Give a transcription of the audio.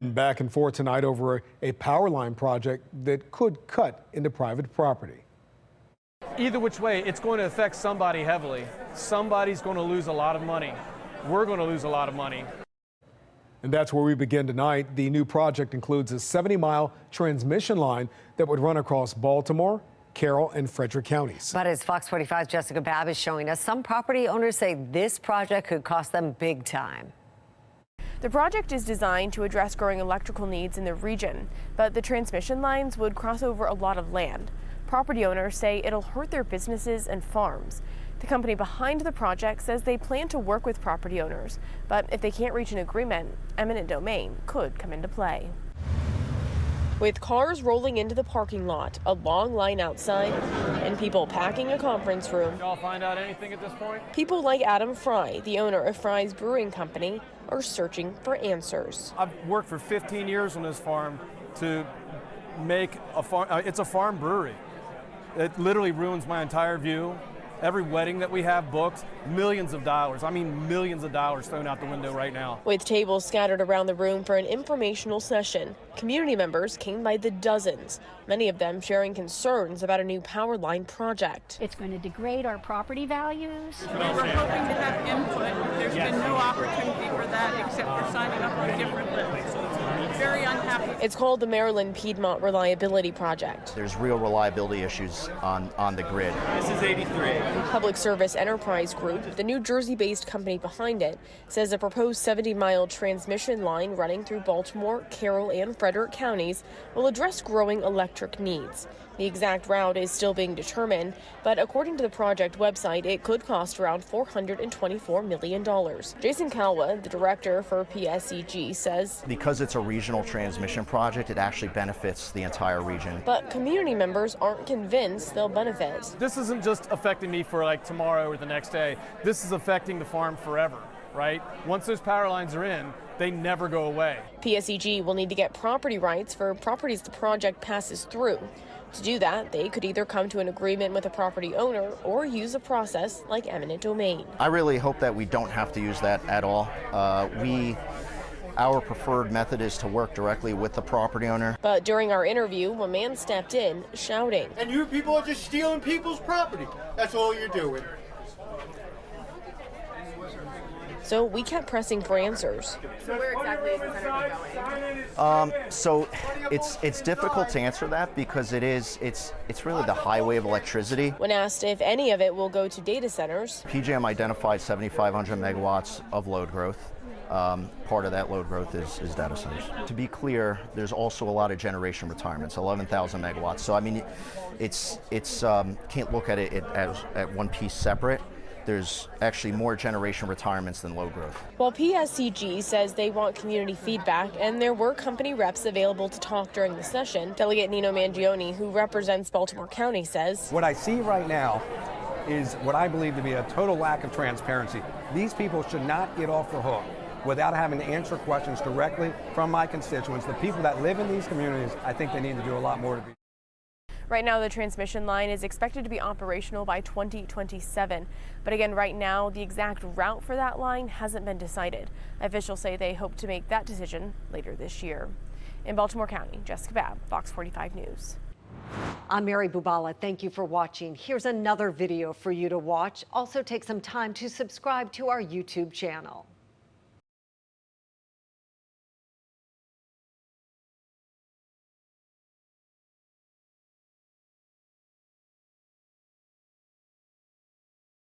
Back and forth tonight over a power line project that could cut into private property. Either which way, it's going to affect somebody heavily. Somebody's going to lose a lot of money. We're going to lose a lot of money. And that's where we begin tonight. The new project includes a 70-mile transmission line that would run across Baltimore, Carroll, and Frederick counties. But as Fox 45's Jessica Babb is showing us, some property owners say this project could cost them big time. The project is designed to address growing electrical needs in the region, but the transmission lines would cross over a lot of land. Property owners say it'll hurt their businesses and farms. The company behind the project says they plan to work with property owners, but if they can't reach an agreement, eminent domain could come into play. With cars rolling into the parking lot, a long line outside, and people packing a conference room. Y'all find out anything at this point? People like Adam Fry, the owner of Fry's Brewing Company, are searching for answers. I've worked for 15 years on this farm to make a farm. It's a farm brewery. It literally ruins my entire view. Every wedding that we have booked, millions of dollars. I mean, millions of dollars thrown out the window right now. With tables scattered around the room for an informational session, community members came by the dozens, many of them sharing concerns about a new power line project. It's going to degrade our property values. We were hoping to have input. There's been no opportunity for that except for signing up on different lists. Very unhappy. It's called the Maryland Piedmont Reliability Project. There's real reliability issues on the grid. This is 83. Public Service Enterprise Group, the New Jersey-based company behind it, says a proposed 70-mile transmission line running through Baltimore, Carroll, and Frederick counties will address growing electric needs. The exact route is still being determined, but according to the project website, it could cost around $424 million. Jason Kalwa, the director for PSEG, says, Because it's a regional transmission project, it actually benefits the entire region. But community members aren't convinced they'll benefit. This isn't just affecting me for like tomorrow or the next day. This is affecting the farm forever, right? Once those power lines are in, they never go away. PSEG will need to get property rights for properties the project passes through. To do that, they could either come to an agreement with a property owner or use a process like eminent domain. I really hope that we don't have to use that at all. Our preferred method is to work directly with the property owner. But during our interview, a man stepped in, shouting. And you people are just stealing people's property. That's all you're doing. So we kept pressing for answers. So where exactly is this energy going? So it's difficult to answer that because it's really the highway of electricity. When asked if any of it will go to data centers, PJM identified 7,500 megawatts of load growth. Part of that load growth is data centers. To be clear, there's also a lot of generation retirements, 11,000 megawatts. So I mean, it's can't look at it as at one piece separate. There's actually more generation retirements than load growth. While PSCG says they want community feedback and there were company reps available to talk during the session, Delegate Nino Mangione, who represents Baltimore County, says, What I see right now is what I believe to be a total lack of transparency. These people should not get off the hook without having to answer questions directly from my constituents. The people that live in these communities, I think they need to do a lot more to be. Right now, the transmission line is expected to be operational by 2027. But again, right now, the exact route for that line hasn't been decided. Officials say they hope to make that decision later this year. In Baltimore County, Jessica Babb, Fox 45 News. I'm Mary Bubala. Thank you for watching. Here's another video for you to watch. Also take some time to subscribe to our YouTube channel.